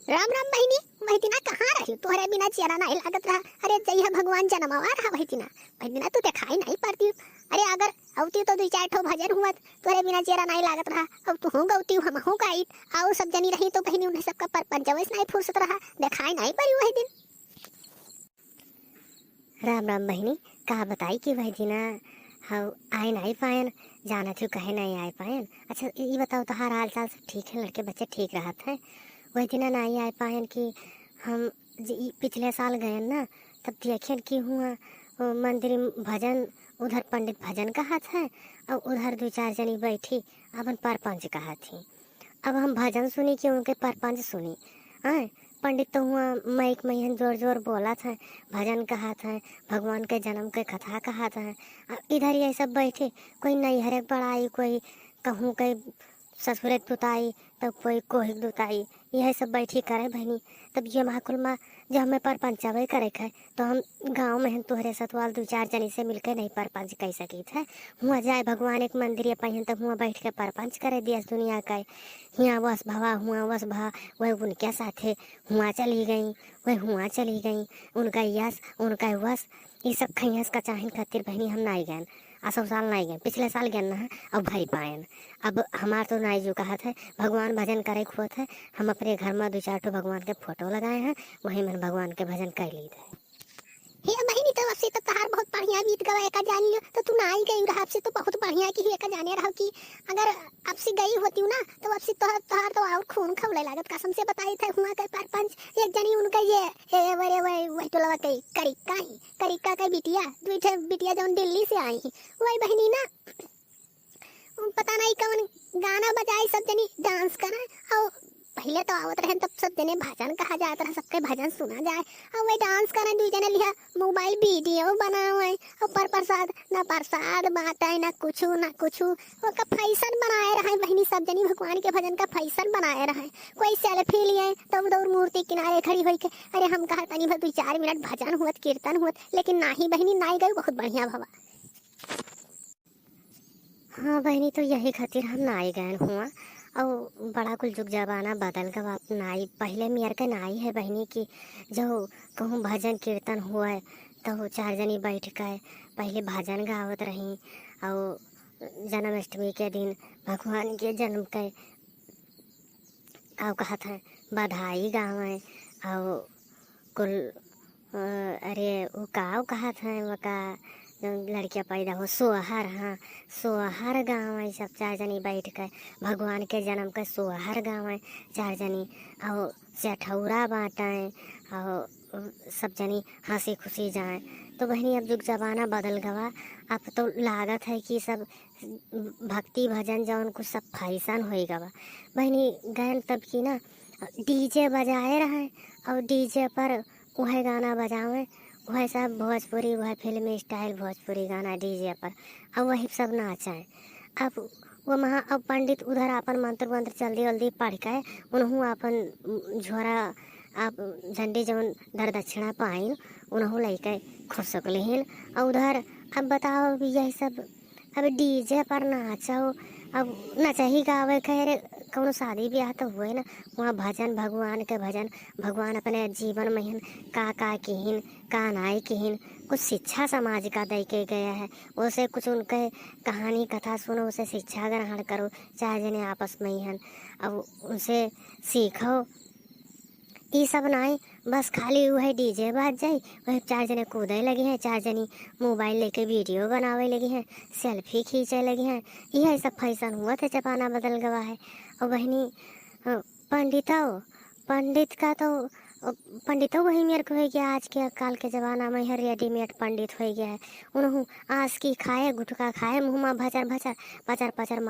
राम राम बहिनी। वही दिना कहाँ रही तोहरे बिना चेहरा नहीं लागत रहा। अरे जइहा भगवान जनमवा रहा वही दिना तू दिखाई नहीं पड़ती। अरे अगर अवती तो दो चार ठो भजन हुआ तोहरे बिना चेहरा नहीं लागत रहा। अब तू गौती हम हूँ गाई आओ सब जनी रही तो बहिनी उन्हें सबका परपंचवैस नहीं फुर्सत रहा दिखाई नहीं पड़ी वही दिन। राम राम बहिनी का बताई कि वही दिना हम आए नहीं पायन जाना थी कहे नहीं आए पायन। अच्छा ये बताओ तो हर हाल चाल सब ठीक है लड़के बच्चे ठीक रहते हैं। वही दिना नहीं आए पायन कि हम पिछले साल गए ना तब देखे कि हुआ मंदिर में भजन उधर पंडित भजन कहा था और उधर दो चार जनी बैठी अपन परपंच कहा थी। अब हम भजन सुनी कि उनके परपंच सुनी। हाँ पंडित तो हुआ माइक में जोर जोर बोला था भजन कहा था भगवान के जन्म के कथा कहा था। इधर ये सब बैठे कोई नैहरे बड़ाई कोई कहूँ कहीं ससुरे दुताई तब कोई कोही दुताई यह सब बैठी करे बहनी। तब ये महाकुल माँ जब हमें परपंचवे करे है तो हम गांव में तोहरे सतवाल दो चार जनी से मिलकर नहीं परपंच कह सकी थे। हुआ जाए भगवान एक मंदिर पहिन तब हुआ बैठ के परपंच करे दिया दुनिया का हिया वस भवा हुआ वस भा वह उनके साथे हुआ चली गई वह हुआ चली गई उनका यस उनका वस ये सब खैस का चाहन खातिर बहनी हम नहीं गए। असो साल नहीं गए पिछले साल गए ना अब भाई पायन। अब हमार तो नाई जो कहा था भगवान भजन करे खुआ था हम अपने घर में दो चार ठो भगवान के फोटो लगाए हैं वहीं में भगवान के भजन कर ली थे। हे बहिनी तो अब से तो तहार बहुत बढ़िया गीत गवाए का जान लियो तो तू ना ही गई रहा। अब से तो बहुत बढ़िया की हुए का जाने रहा कि अगर अब से गई होती हूँ ना तो अब से तोहर तो और खून खौले लागत कसम से बताई थे हुआ के परपंच एक जनी उनका ये वरे वही तो लगा कई करिका के बिटिया दो ठे बिटिया जो दिल्ली से आई वही बहिनी ना पता नहीं कौन गाना बजाई सब जनी डांस करा और पहले तो आवत रहे तब सब जने भजन कहा जाता रहा सबके भजन सुना जाए और वे डांस करे दू जने लिया मोबाइल वीडियो बनाए और पर प्रसाद बांटे ना कुछ वो का फैशन बनाए रहे बहनी सब जनी भगवान के भजन का फैशन बनाए रहे। कोई सेल्फी लिए तब दौड़ मूर्ति किनारे खड़ी हुई के अरे हम कहा तनी भर 2-4 मिनट भजन हुआ कीर्तन हुआ लेकिन ना ही बहनी ना गई बहुत बढ़िया भवा। हाँ बहनी तो यही खातिर हम नाई गए हुआ और बड़ा कुल जुग जमाना बदल का बाप नाई पहले मेयर का नाई है बहनी की जो कहूँ भजन कीर्तन हुआ तो चार जनी बैठ कर पहले भजन गावत रही और जन्माष्टमी के दिन भगवान के जन्म के और कहा था बधाई गावे और कुल अरे वो का कहा था वो का लड़कियाँ पैदा हो सोहर। हाँ सोहर गाँव है सब चार जनी बैठ कर भगवान के जन्म का सोहर गाँव है चार जनी और सेठौरा बाँटें और सब जनी हंसी खुशी जाए। तो बहनी अब जुग जमाना बदल गवा अब तो लागत है कि सब भक्ति भजन जौन कुछ सब फैशन हो गवा बहनी गैन तब की ना डीजे बजाए रहे और डीजे पर वह गाना बजावे वह सब भोजपुरी वह फिल्मी स्टाइल भोजपुरी गाना डीजे पर और वही सब नाचाएं। अब वो वहाँ अब पंडित उधर अपन मंत्र जल्दी पढ़ के उन्होंने अपन झोरा आप झंडी जौन दर दक्षिणा पाइन उन्होंने लेके खुश सकलिन और उधर अब बताओ यही सब अब डीजे पर नाचो अब नचही गावे खैर कौन शादी ब्याह तो हुए ना वहाँ भजन भगवान के भजन भगवान अपने जीवन में का किहिन का नाई किहिन कुछ शिक्षा समाज का दे के गया है उसे कुछ उनके कहानी कथा सुनो उसे शिक्षा ग्रहण करो चाहे जने आपस में ही अब उनसे सीखो ये सब नहीं बस खाली वह डीजे बाज जाए वह चार जने कूदे लगे हैं चार जनी मोबाइल लेके वीडियो बनावे लगी हैं सेल्फी खींचे लगे हैं यह सब फैशन हुआ था जमाना बदल गया है। और बहनी पंडित का तो पंडितों वही मेरे को है कि आज के काल के ज़माना में हर रेडीमेड पंडित हो गया है उन्होंने आस की खाए गुटखा खाए मुँह में पचर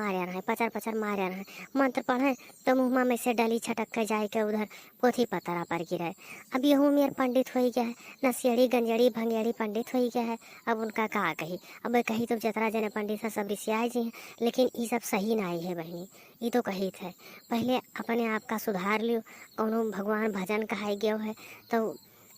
मारे रहे मंत्र पढ़े तो मुँह में से डली छटक कर जाए के उधर पोथी पतरा पर गिरे। अब यहूँ मेरे पंडित हो गया है नसियड़ी गंजड़ी भंगेड़ी पंडित हो गया है। अब उनका कहा कही अब कही तो जतरा जने पंडित है सब ऋषियाए जी हैं लेकिन ये सब सही नहीं है बहनी। ये तो कही थे पहले अपने आप का सुधार लियो कौनो भगवान भजन कहा गया है तो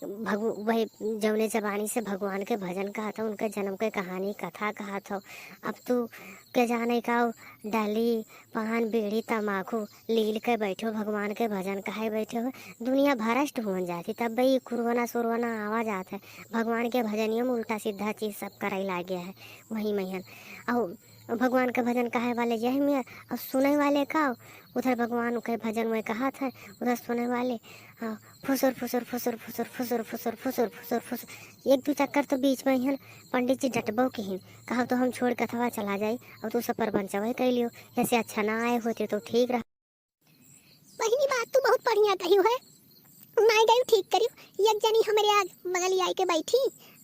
वही जौने जबानी से भगवान के भजन कहत हो, उनके जन्म के कहानी कथा कहत हो। अब तू के जाने का डाली पान बीड़ी तम्बाकू लील के बैठो भगवान के भजन कहे बैठे हो, दुनिया भ्रष्ट हो जाती। तब भाई खुरवना सुरवना आवाज आत है, भगवान के भजनियों में उल्टा सीधा चीज सब करे ला गया है वही मैहन। और भगवान के भजन कहे वाले यही में और सुने वाले का उधर भगवान के भजन में कहा था, उधर सुने वाले फुसुर फुसुर फुसुर फुसुर फुसुर फुसुर फुसुर फुसुर फुसुर। एक दो चक्कर तो बीच में ही पंडित जी डटबो की ही कहा तो हम छोड़ कथवा चला जाए और तू सब पर बंचवा कर लियो, ऐसे अच्छा ना आए होते तो ठीक रहा। बहिनी बात तू बहुत बढ़िया कही है, मैं गई ठीक करी। एक जनी हमारे आज बगल आई के बैठी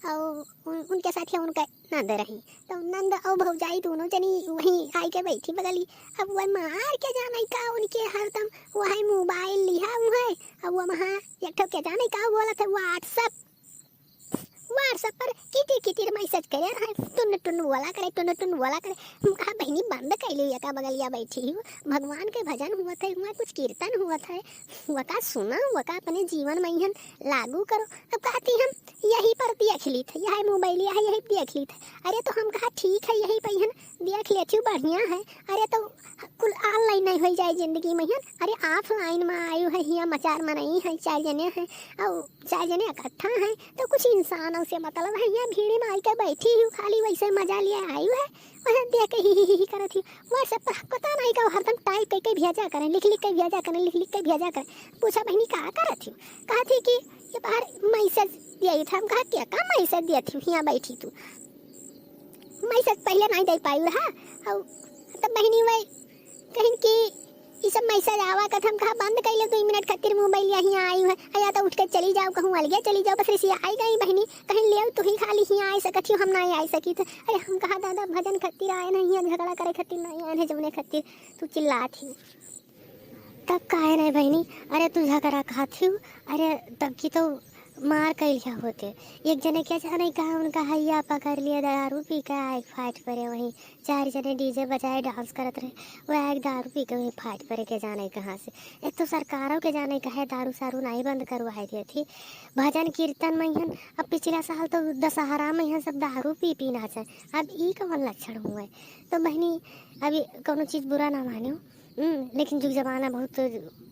और उनके साथ ही उनका नंद रही, तो नंद और भौजाई दोनों जनी वहीं आई के बैठी बगली। अब वह मार के जाने का उनके हरदम वह मोबाइल लिया हुआ है। अब वह वहाँ एक ठो के जाने का बोला था व्हाट्सएप पर कितिर कितिर मैसेज करे रहे, टुन टुन बोला करे टुन टुन बोला करे। हम कहा बहनी बंद कर लिया का बगलिया बैठी हूँ, भगवान के भजन हुआ था, हुआ कुछ कीर्तन हुआ था, हुआ का सुना हुआ का अपने जीवन में यह लागू करो। अब कहती हम यही पर देख ली थे, यही मोबाइल यही देख ली थे। अरे तो हम कहा ठीक है यही पर देख लेती बढ़िया है। अरे तो कुल ऑनलाइन नहीं हो जाए जिंदगी में, अरे ऑफलाइन में आयु है, यहाँ मचार में नहीं है, 4 जने हैं और 4 जने इकट्ठा हैं तो कुछ इंसानों से मतलब है। यहाँ भीड़ में आई के बैठी हूँ, खाली वैसे मजा लिया आयु है, वह देख के ही करती हूँ। व्हाट्सएप पर पता नहीं का हरदम टाइप करके भेजा करें, लिख लिख के भेजा करें, लिख लिख के भेजा करें। पूछा बहनी कहा करती हूँ, कहा थी कि ये बाहर मैसेज दिया था। हम कहा क्या का मैसेज दिया थी, यहाँ बैठी तू मैसेज पहले नहीं दे पाई रहा। और तब बहनी वही कहीं कि ये सब मैसेज आवा का हम कहा बंद कर लो 2 मिनट खातिर मोबाइल यहाँ आई है, या तो उठ के चली जाओ कहूँ अलगे चली जाओ, बस ऐसी आई गई बहनी कहीं ले तू ही खाली यहाँ आ सकती हो, हम नहीं आ सकी थे। अरे हम कहा दादा भजन खातिर आए नहीं, झगड़ा करे खातिर नहीं आए हैं, जमने खातिर तू चिल्ला थी। तब कहे नहीं बहनी, अरे तू झगड़ा खाती हूँ, अरे तब की तो मार कैलिया होते। एक जने क्या जाने कहा उनका हैया पकड़ लिया, दारू पी के आए फाइट पड़े, वहीं 4 जने डीजे बजाए डांस करत रहे, वह एक दारू पी के वहीं फाइट पड़े के जाने कहाँ से। एक तो सरकारों के जाने कहे दारू सारू नहीं बंद करवाई दी थी, भजन कीर्तन में यहाँ अब पिछला साल तो दशहरा में यहाँ सब दारू पी नाचे। अब ई कौन लक्षण हुआ है। तो बहनी अभी कोनो चीज़ बुरा ना मानो, लेकिन जुग जमाना बहुत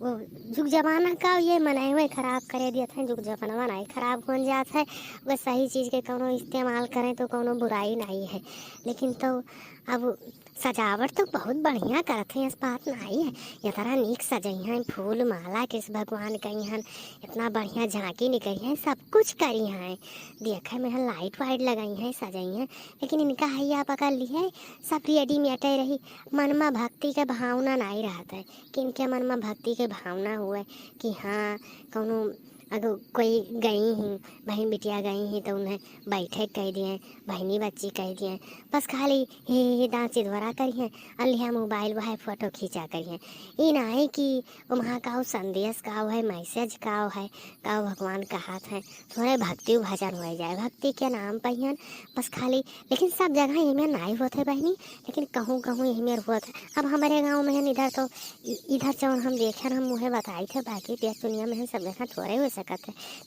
वो जुग जमाना का ये मनाए हुए खराब करे दिया था, जुग जमाना नहीं खराब हो जाता है। बस सही चीज़ के कोनो इस्तेमाल करें तो कोनो बुराई नहीं है। लेकिन तो अब सजावट तो बहुत बढ़िया करते हैं, इस बात नहीं है, ये तरह नीक सजाई हैं, फूल माला कृष्ण भगवान कही हैं, इतना बढ़िया झांकी निकली है, सब कुछ करी हैं, देखे में लाइट वाइट लगाई हैं सजाई हैं। लेकिन इनका हैया पकड़ ली है, सब रेडीमेड रही, मन में भक्ति के भावना नहीं रहता है कि इनके मन में भक्ति के भावना हुआ कि हाँ कौनो अगर कोई गई ही बहन बिटिया गई ही तो उन्हें बैठे कह दिए, बहनी बच्ची कह दिए, बस खाली ही दांत चिदवरा करिए, अलिया मोबाइल वह फोटो खींचा करिए। ये ना है कि वहाँ का संदेश का है, मैसेज का है, का भगवान कहा था थोड़े भक्ति भजन हो जाए, भक्ति के नाम पर ही बस खाली। लेकिन सब जगह यही में नहीं होते बहनी, लेकिन कहूँ कहूँ यही में हुआ था। अब हमारे गाँव में इधर तो इधर चौन हम देखे हम मुँह बताई थे, बाकी देश दुनिया में सब जगह थोड़े हो सकते,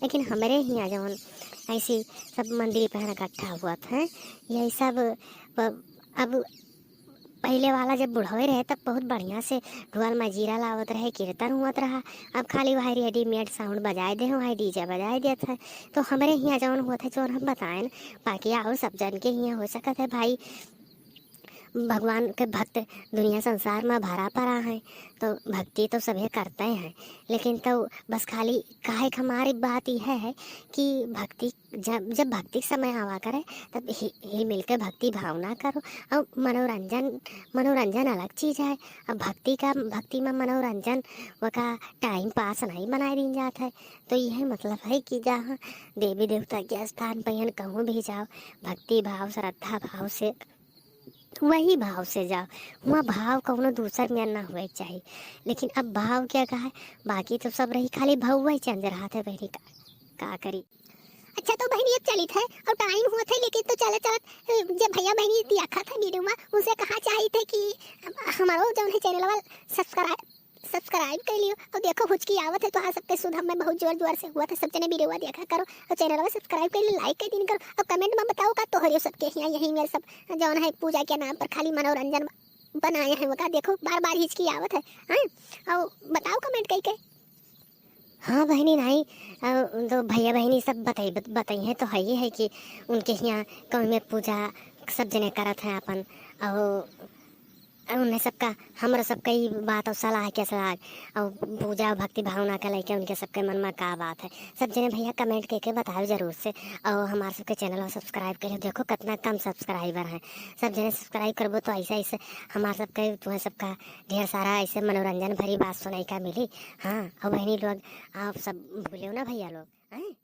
लेकिन हमारे यहाँ जौन ऐसी सब मंदिर पर इकट्ठा हुआ था, यही सब अब पहले वाला जब बुढ़ावे रहे तब बहुत बढ़िया से ढोल मजीरा लावत रहे, कीर्तन हुआ रहा। अब खाली वही रेडीमेड साउंड बजाए दे, वही डीजे बजाए देते हैं। तो हमारे यहाँ जौन हुआ था जौन हम बताएं, बाकी आओ सब जन के यहाँ हो सकता है भाई, भगवान के भक्त दुनिया संसार में भरा पड़ा है, तो भक्ति तो सभी करते हैं। लेकिन तो बस खाली काहे हमारी बात यह है कि भक्ति जब भक्ति समय आवा करे तब ही मिल के भक्ति भावना करो। और मनोरंजन अलग चीज़ है। अब भक्ति में मनोरंजन वका टाइम पास नहीं बनाए दी जाता है। तो यह मतलब है कि जहाँ देवी देवता के स्थान पर कहूँ भी जाओ, भक्ति भाव श्रद्धा भाव से वही भाव से जाओ, वहाँ भाव कौनो दूसर में ना हुए चाहिए। लेकिन अब भाव क्या कहा है, बाकी तो सब रही, खाली भाव वही चंद रहा था बहनी का करी। अच्छा तो बहनी अब चली थे और टाइम हुआ था, लेकिन तो चले चलत जब भैया बहनी देखा था वीडियो में, उनसे कहा चाहिए थे कि हमारो जो है चैनल वाला सब्सक्राइब कर लियो। और देखो हुचकी आवत है तो हाँ सबके सुधा में बहुत जोर जोर से हुआ था। सब जने वीडियो देखा करो और चैनल में सब्सक्राइब कर लियो, लाइक कर दिन करो और कमेंट में बताओ का तोहरियो सबके यहाँ यही मेरे सब जौन है पूजा के नाम पर खाली मनोरंजन बनाए हैं वो का देखो बार बार हिचकी आवत है। हाँ और बताओ कमेंट करके। हाँ बहनी नहीं तो भैया बहनी सब बताई है तो है ही है कि उनके यहाँ कौन में पूजा सब जने करत हैं अपन और उन्हें सबका हमारा सबका ही बात और सलाह के सलाह और पूजा भक्ति भावना का लेके उनके सबके मन में का बात है सब जने भैया कमेंट करके बताओ जरूर से। और हमारे सबके चैनल को सब्सक्राइब करिए। देखो कितना कम सब्सक्राइबर हैं। सब जने सब्सक्राइब करबो तो ऐसे ऐसे हमारे सबके तुम्हें सबका ढेर सारा ऐसे मनोरंजन भरी बात सुनाई का मिली। हाँ और बहनी लोग आप सब भूलियो ना भैया लोग हैं।